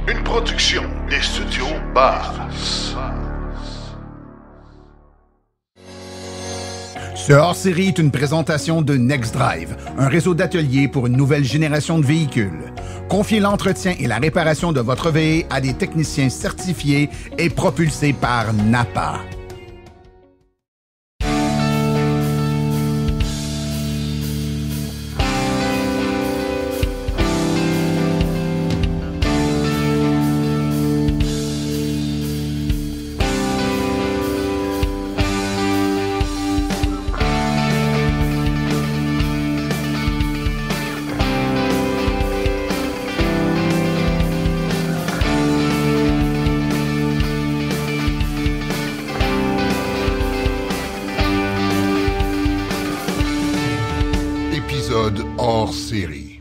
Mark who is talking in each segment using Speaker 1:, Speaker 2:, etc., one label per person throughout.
Speaker 1: Une production des studios Bass.
Speaker 2: Ce hors-série est une présentation de NextDrive, un réseau d'ateliers pour une nouvelle génération de véhicules. Confiez l'entretien et la réparation de votre VE à des techniciens certifiés et propulsés par NAPA.
Speaker 1: Hors série.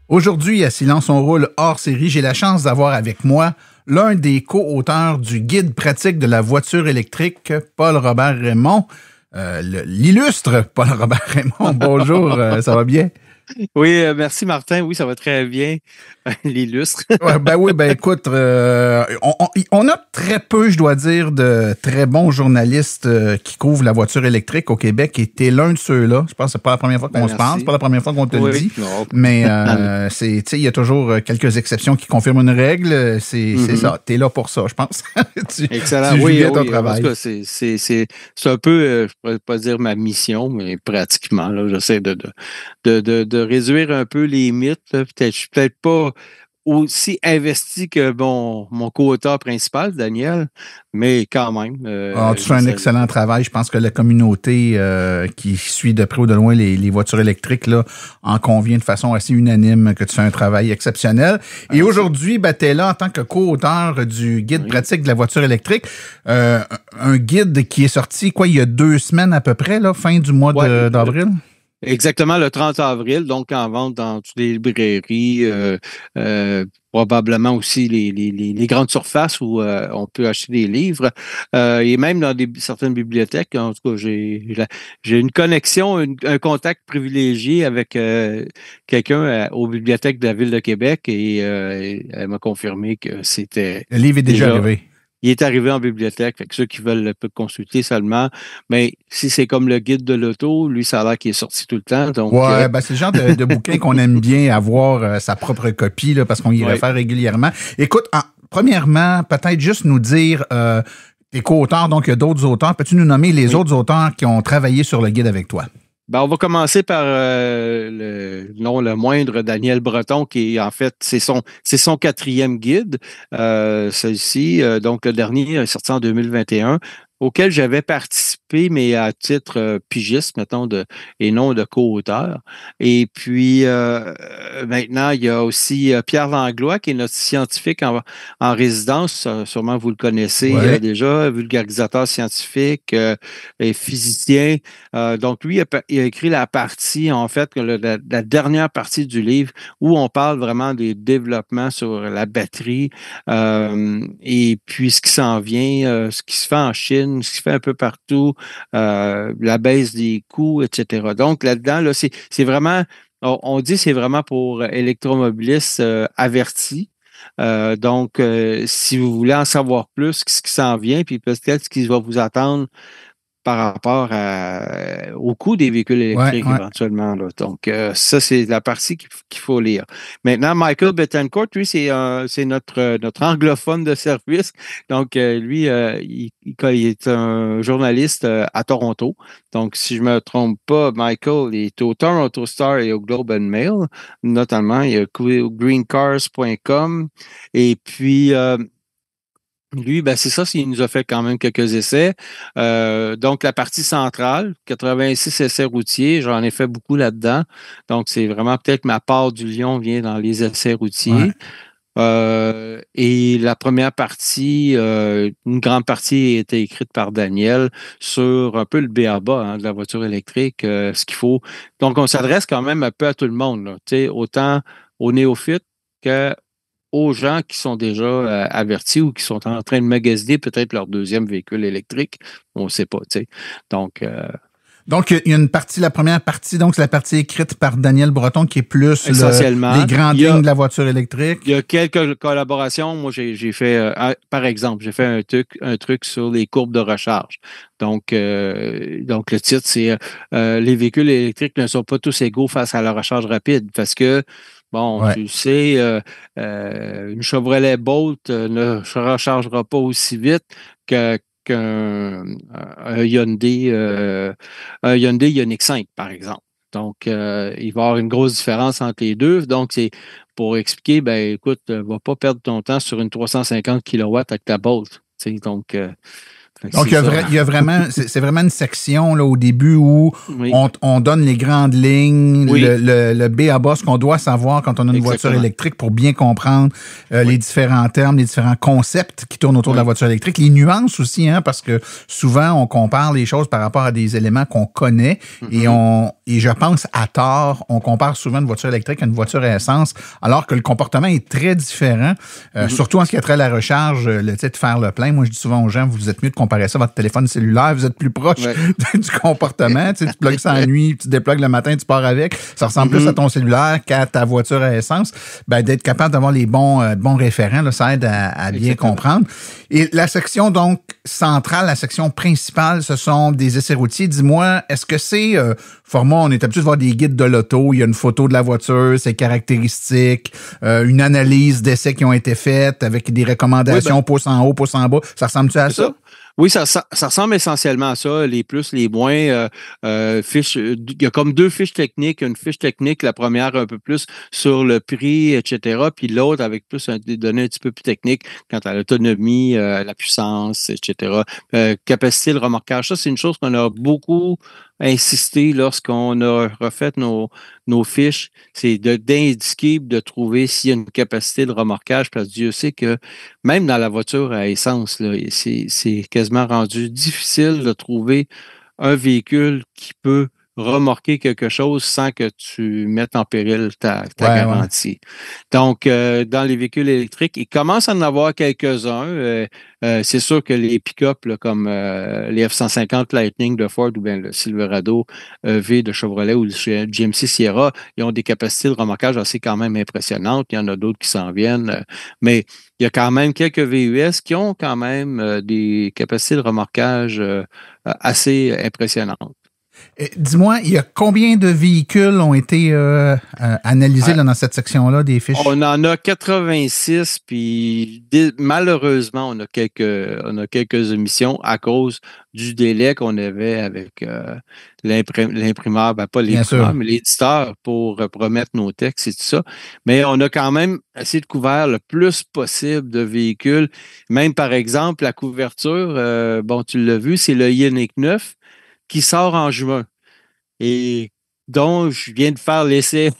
Speaker 2: Aujourd'hui, à Silence on roule hors série, j'ai la chance d'avoir avec moi l'un des co-auteurs du guide pratique de la voiture électrique, Paul-Robert Raymond. L'illustre Paul-Robert Raymond. Bonjour, ça va bien?
Speaker 3: Oui, merci Martin. Oui, ça va très bien. L'illustre.
Speaker 2: Oui, écoute, on a très peu, je dois dire, de très bons journalistes qui couvrent la voiture électrique au Québec et t'es l'un de ceux-là. Je pense que c'est pas la première fois qu'on se parle, c'est pas la première fois qu'on te le dit.
Speaker 3: Non.
Speaker 2: Mais il y a toujours quelques exceptions qui confirment une règle. C'est ça. T'es là pour ça, je pense.
Speaker 3: Excellent.
Speaker 2: Tu joues bien ton
Speaker 3: En
Speaker 2: travail.
Speaker 3: tout cas, c'est un peu, je pourrais pas dire ma mission, mais pratiquement. Là, j'essaie de réduire un peu les mythes. Là. Je suis peut-être pas aussi investi que mon co-auteur principal, Daniel, mais quand même.
Speaker 2: Tu fais un excellent travail. Je pense que la communauté qui suit de près ou de loin les voitures électriques là, en convient de façon assez unanime que tu fais un travail exceptionnel. Et aujourd'hui, tu es là en tant que co-auteur du guide pratique de la voiture électrique. Un guide qui est sorti, il y a 2 semaines à peu près, là, fin du mois d'avril?
Speaker 3: Exactement, le 30 avril, donc en vente dans toutes les librairies, probablement aussi les grandes surfaces où on peut acheter des livres, et même dans certaines bibliothèques. En tout cas, j'ai une connexion, un contact privilégié avec quelqu'un aux bibliothèques de la Ville de Québec et elle m'a confirmé que c'était...
Speaker 2: Le livre est déjà arrivé.
Speaker 3: Il est arrivé en bibliothèque, fait que ceux qui veulent peuvent consulter seulement. Mais si c'est comme le guide de l'auto, lui, ça a l'air qu'il est sorti tout le temps. Donc,
Speaker 2: c'est le genre de bouquin qu'on aime bien avoir sa propre copie là, parce qu'on y réfère régulièrement. Écoute, premièrement, peut-être juste nous dire tes co-auteurs, donc il y a d'autres auteurs. Peux-tu nous nommer les autres auteurs qui ont travaillé sur le guide avec toi?
Speaker 3: On va commencer par le moindre Daniel Breton, qui en fait, c'est son 4e guide, celui-ci. Donc, le dernier est sorti en 2021, auquel j'avais participé, mais à titre pigiste, mettons, et non de co-auteur. Et puis, maintenant, il y a aussi Pierre Langlois, qui est notre scientifique en résidence. Sûrement, vous le connaissez déjà, vulgarisateur scientifique et physicien. Donc, lui, il a écrit la partie, en fait, la dernière partie du livre où on parle vraiment des développements sur la batterie et puis ce qui s'en vient, ce qui se fait en Chine, ce qui se fait un peu partout, la baisse des coûts, etc. Donc, là-dedans, là, c'est vraiment, on dit c'est vraiment pour électromobilistes avertis. Donc, si vous voulez en savoir plus, ce qui s'en vient, puis peut-être ce qui va vous attendre par rapport au coût des véhicules électriques éventuellement. Là. Donc, ça, c'est la partie qu'il faut lire. Maintenant, Michael Betancourt, lui, c'est notre anglophone de service. Donc, lui, il est un journaliste à Toronto. Donc, si je ne me trompe pas, Michael est au Toronto Star et au Globe and Mail, notamment. Il y a greencars.com. Et puis, lui, c'est ça, il nous a fait quand même quelques essais. Donc, la partie centrale, 86 essais routiers, j'en ai fait beaucoup là-dedans. Donc, c'est vraiment peut-être ma part du lion vient dans les essais routiers. Et la première partie, une grande partie a été écrite par Daniel sur un peu le b.a.-ba de la voiture électrique, ce qu'il faut. Donc, on s'adresse quand même un peu à tout le monde, là, autant aux néophytes qu'aux gens qui sont déjà avertis ou qui sont en train de magasiner peut-être leur 2e véhicule électrique. On ne sait pas, tu sais. Donc,
Speaker 2: Donc, il y a une partie, la première partie, donc c'est la partie écrite par Daniel Breton qui est plus
Speaker 3: Essentiellement.
Speaker 2: les grandes lignes de la voiture électrique.
Speaker 3: Il y a quelques collaborations. Moi, j'ai fait, par exemple, j'ai fait un truc sur les courbes de recharge. Donc le titre, c'est les véhicules électriques ne sont pas tous égaux face à la recharge rapide parce que, bon,
Speaker 2: Ouais.
Speaker 3: tu sais, une Chevrolet Bolt ne se rechargera pas aussi vite qu'un un Hyundai Ioniq 5, par exemple. Donc, il va y avoir une grosse différence entre les deux. Donc, c'est pour expliquer, ben écoute, va pas perdre ton temps sur une 350 kilowatts avec ta Bolt. Donc,
Speaker 2: Donc, il y a vraiment, c'est vraiment une section là, au début où
Speaker 3: oui.
Speaker 2: on donne les grandes lignes,
Speaker 3: Oui.
Speaker 2: le B à bas, ce qu'on doit savoir quand on a une voiture électrique pour bien comprendre les différents termes, les différents concepts qui tournent autour de la voiture électrique, les nuances aussi, hein, parce que souvent, on compare les choses par rapport à des éléments qu'on connaît et je pense à tort, on compare souvent une voiture électrique à une voiture à essence, alors que le comportement est très différent, surtout en ce qui a trait à la recharge, le fait de faire le plein. Moi, je dis souvent aux gens, vous êtes mieux de comparer ça à votre téléphone cellulaire, vous êtes plus proche du comportement. Tu plugues ça la nuit, tu déplugues le matin, tu pars avec. Ça ressemble plus à ton cellulaire qu'à ta voiture à essence. Ben, d'être capable d'avoir les bons référents, là, ça aide à bien comprendre. Et la section, donc, centrale, la section principale, ce sont des essais routiers. Dis-moi, est-ce que c'est format, on est habitué de voir des guides de l'auto, il y a une photo de la voiture, ses caractéristiques, une analyse d'essais qui ont été faites avec des recommandations, pouce en haut, pouce en bas. Ça ressemble-tu à ça?
Speaker 3: Oui, ça ressemble essentiellement à ça, les plus, les moins. Fiches, il y a comme deux fiches techniques. Une fiche technique, la première un peu plus sur le prix, etc., puis l'autre avec plus des données un petit peu plus techniques quant à l'autonomie, la puissance, etc. Capacité de remorquage, ça, c'est une chose qu'on a beaucoup insisté lorsqu'on a refait nos fiches, c'est d'indiquer, de trouver s'il y a une capacité de remorquage, parce que Dieu sait que même dans la voiture à essence, là, c'est quasiment rendu difficile de trouver un véhicule qui peut remorquer quelque chose sans que tu mettes en péril ta garantie. Donc, dans les véhicules électriques, il commence à en avoir quelques-uns. C'est sûr que les pick-up là, comme les F-150 Lightning de Ford ou bien le Silverado V de Chevrolet ou le GMC Sierra, ils ont des capacités de remorquage assez quand même impressionnantes. Il y en a d'autres qui s'en viennent. Mais il y a quand même quelques VUS qui ont quand même des capacités de remorquage assez impressionnantes.
Speaker 2: Dis-moi, il y a combien de véhicules ont été analysés là, dans cette section-là des fiches?
Speaker 3: On en a 86, puis malheureusement, on a quelques émissions à cause du délai qu'on avait avec l'imprimeur, ben pas l'imprimeur, mais l'éditeur pour remettre nos textes et tout ça. Mais on a quand même essayé de couvrir le plus possible de véhicules. Même par exemple, la couverture, bon, tu l'as vu, c'est le Ioniq 9 qui sort en juin et dont je viens de faire l'essai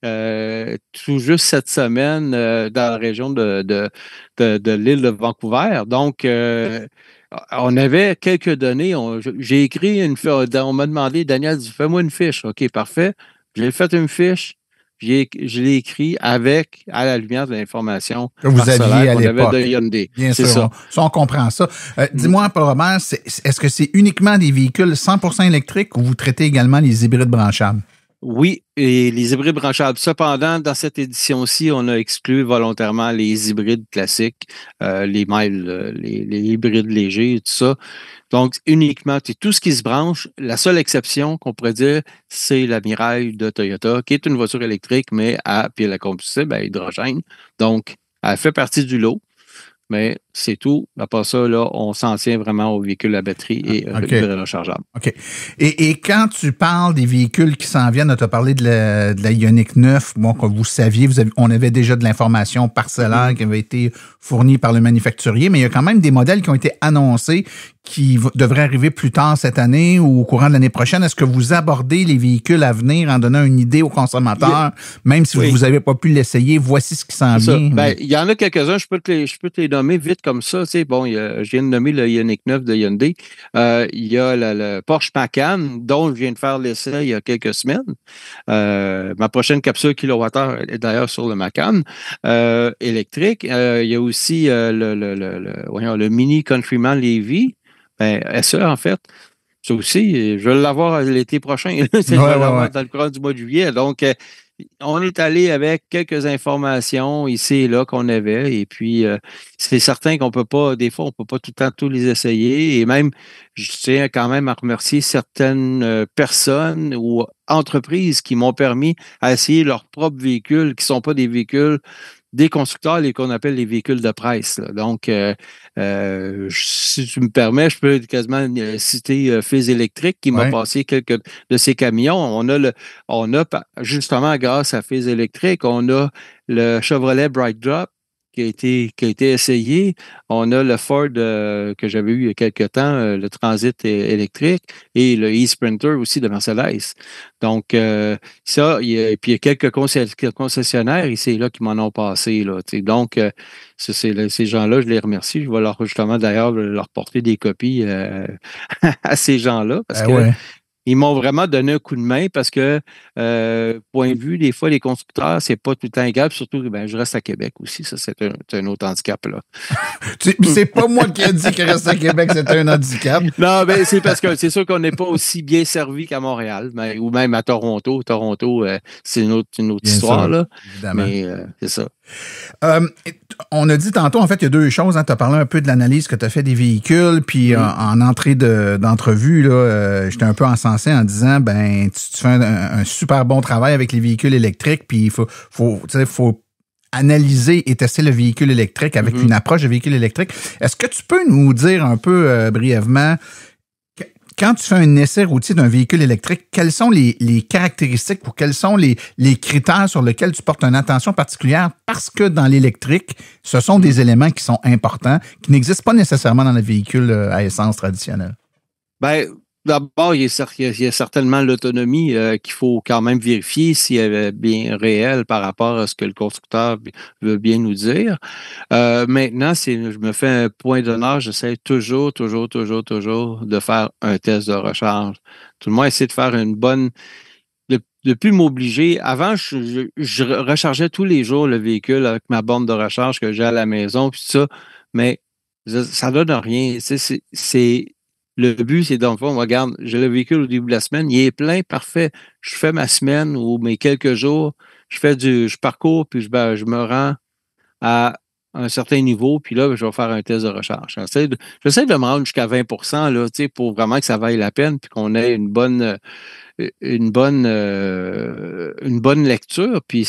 Speaker 3: tout juste cette semaine dans la région de l'île de Vancouver. Donc, on avait quelques données. J'ai écrit une fiche. On m'a demandé, Daniel, fais-moi une fiche. OK, parfait. J'ai fait une fiche. Je l'ai écrit à la lumière de l'information
Speaker 2: que vous aviez à l'époque.
Speaker 3: De Hyundai.
Speaker 2: Bien
Speaker 3: sûr.
Speaker 2: Ça, on comprend ça. Dis-moi, Paul Robert, est-ce que c'est uniquement des véhicules 100% électriques ou vous traitez également les hybrides branchables?
Speaker 3: Oui, et les hybrides branchables. Cependant, dans cette édition-ci, on a exclu volontairement les hybrides classiques, les mild, les hybrides légers et tout ça. Donc, uniquement, tout ce qui se branche, la seule exception qu'on pourrait dire, c'est la Mirai de Toyota, qui est une voiture électrique, mais à pile à combustible, à hydrogène. Donc, elle fait partie du lot. Mais c'est tout. À part ça, là, on s'en tient vraiment aux véhicules à batterie et rechargeables.
Speaker 2: OK. Et quand tu parles des véhicules qui s'en viennent, tu as parlé de la Ioniq 9, bon, que vous saviez, on avait déjà de l'information parcellaire qui avait été fournie par le manufacturier, mais il y a quand même des modèles qui ont été annoncés qui devraient arriver plus tard cette année ou au courant de l'année prochaine. Est-ce que vous abordez les véhicules à venir en donnant une idée aux consommateurs, même si vous n'avez pas pu l'essayer, voici ce qui s'en vient?
Speaker 3: Ben, il y en a quelques-uns, je peux te les nommer vite comme ça. Tu sais, bon, je viens de nommer le Ioniq 9 de Hyundai. Il y a le Porsche Macan, dont je viens de faire l'essai il y a quelques semaines. Ma prochaine capsule kilowattheure est d'ailleurs sur le Macan électrique. Il y a aussi le Mini Countryman Levy. Ben, SE, en fait. Ça aussi, je vais l'avoir l'été prochain. Je vais l'avoir dans le courant du mois de juillet. Donc, on est allé avec quelques informations ici et là qu'on avait. Et puis, c'est certain qu'on peut pas, des fois, on peut pas tout le temps tous les essayer. Et même, je tiens quand même à remercier certaines personnes ou entreprises qui m'ont permis à essayer leurs propres véhicules, qui sont pas des véhicules des constructeurs, les qu'on appelle les véhicules de presse. Là. Donc, si tu me permets, je peux quasiment citer Fils Électrique qui m'a passé quelques de ces camions. On a justement grâce à Fils Électrique, on a le Chevrolet Bright Drop qui a été essayé. On a le Ford que j'avais eu il y a quelques temps, le Transit électrique, et le e-Sprinter aussi de Mercedes. Donc, ça, puis il y a quelques concessionnaires ici et là qui m'en ont passé. Là, donc, ces gens-là, je les remercie. Je vais justement d'ailleurs leur porter des copies à ces gens-là parce que ils m'ont vraiment donné un coup de main parce que, point de vue, des fois, les constructeurs, c'est pas tout le temps égal. Surtout, je reste à Québec aussi. Ça, c'est un autre handicap, là.
Speaker 2: C'est pas moi qui ai dit que rester à Québec, c'était un handicap.
Speaker 3: Non, c'est parce que c'est sûr qu'on n'est pas aussi bien servi qu'à Montréal, ou même à Toronto. Toronto, c'est une autre histoire, sûr, là. Évidemment. Mais c'est ça.
Speaker 2: On a dit tantôt, en fait, il y a deux choses. Tu as parlé un peu de l'analyse que tu as fait des véhicules, puis en entrée d'entrevue, là, j'étais un peu encensé en disant, tu fais un super bon travail avec les véhicules électriques, puis il faut analyser et tester le véhicule électrique avec une approche de véhicule électrique. Est-ce que tu peux nous dire un peu brièvement, quand tu fais un essai routier d'un véhicule électrique, quelles sont les caractéristiques ou quels sont les critères sur lesquels tu portes une attention particulière? Parce que dans l'électrique, ce sont des éléments qui sont importants, qui n'existent pas nécessairement dans le véhicule à essence traditionnel.
Speaker 3: D'abord, il y a certainement l'autonomie qu'il faut quand même vérifier si elle est bien réelle par rapport à ce que le constructeur veut bien nous dire. Maintenant, je me fais un point d'honneur, j'essaie toujours de faire un test de recharge. Tout le monde essaie de faire une bonne... De plus m'obliger. Avant, je rechargeais tous les jours le véhicule avec ma borne de recharge que j'ai à la maison, puis ça, mais ça donne rien. Le but, c'est dans le fond, regarde, j'ai le véhicule au début de la semaine, il est plein, parfait. Je fais ma semaine ou mes quelques jours, je parcours, puis je me rends à un certain niveau, puis là, je vais faire un test de recharge. J'essaie de me rendre jusqu'à 20% là, pour vraiment que ça vaille la peine, puis qu'on ait une bonne lecture. Puis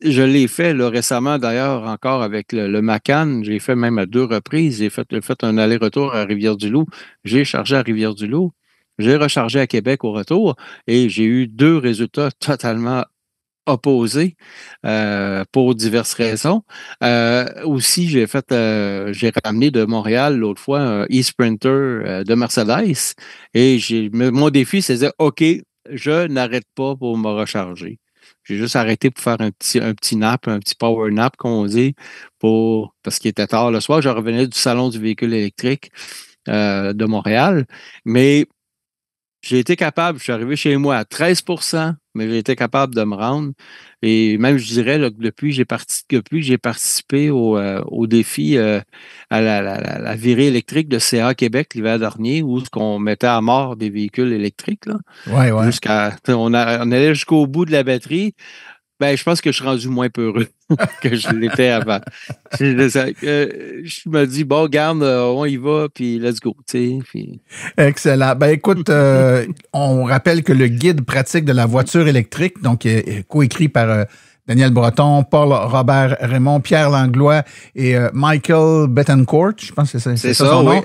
Speaker 3: je l'ai fait là, récemment d'ailleurs encore avec le Macan. J'ai fait même à 2 reprises. J'ai fait un aller-retour à Rivière-du-Loup. J'ai chargé à Rivière-du-Loup. J'ai rechargé à Québec au retour et j'ai eu 2 résultats totalement opposés pour diverses raisons. Aussi, j'ai ramené de Montréal l'autre fois un e-Sprinter de Mercedes et mon défi, c'était OK, je n'arrête pas pour me recharger. J'ai juste arrêté pour faire un petit nap, un petit power nap, comme on dit, parce qu'il était tard le soir. Je revenais du salon du véhicule électrique de Montréal, mais j'ai été capable, je suis arrivé chez moi à 13%, mais j'ai été capable de me rendre. Et même, je dirais, là, depuis que j'ai participé au défi à la virée électrique de CA Québec l'hiver dernier, où on mettait à mort des véhicules électriques. Là, on allait jusqu'au bout de la batterie. Je pense que je suis rendu moins peureux que je l'étais avant. Je me dis, bon, regarde, on y va, puis let's go. Puis...
Speaker 2: Excellent. Écoute, on rappelle que le guide pratique de la voiture électrique, donc coécrit par Daniel Breton, Paul Robert Raymond, Pierre Langlois et Michael Bettencourt, je pense que c'est ça son nom,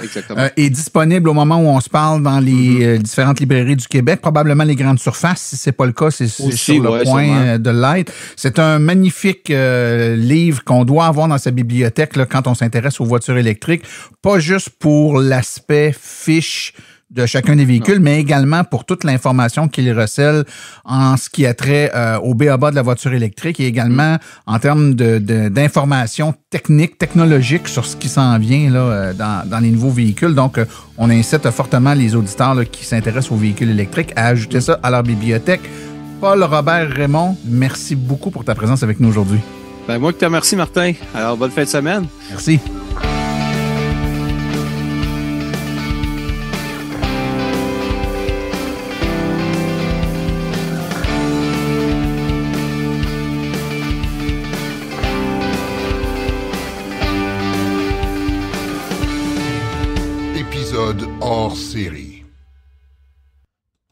Speaker 2: est disponible au moment où on se parle dans les différentes librairies du Québec, probablement les grandes surfaces. Si c'est pas le cas, c'est sur le point de l'être. C'est un magnifique livre qu'on doit avoir dans sa bibliothèque là, quand on s'intéresse aux voitures électriques, pas juste pour l'aspect fiche de chacun des véhicules, mais également pour toute l'information qu'il recèle en ce qui a trait au b.a.-ba de la voiture électrique et également en termes d'informations technologiques sur ce qui s'en vient là, dans les nouveaux véhicules. Donc, on incite fortement les auditeurs là, qui s'intéressent aux véhicules électriques à ajouter ça à leur bibliothèque. Paul Robert Raymond, merci beaucoup pour ta présence avec nous aujourd'hui.
Speaker 3: Moi que te remercie, Martin. Alors, bonne fin de semaine.
Speaker 2: Merci.
Speaker 1: épisode hors série.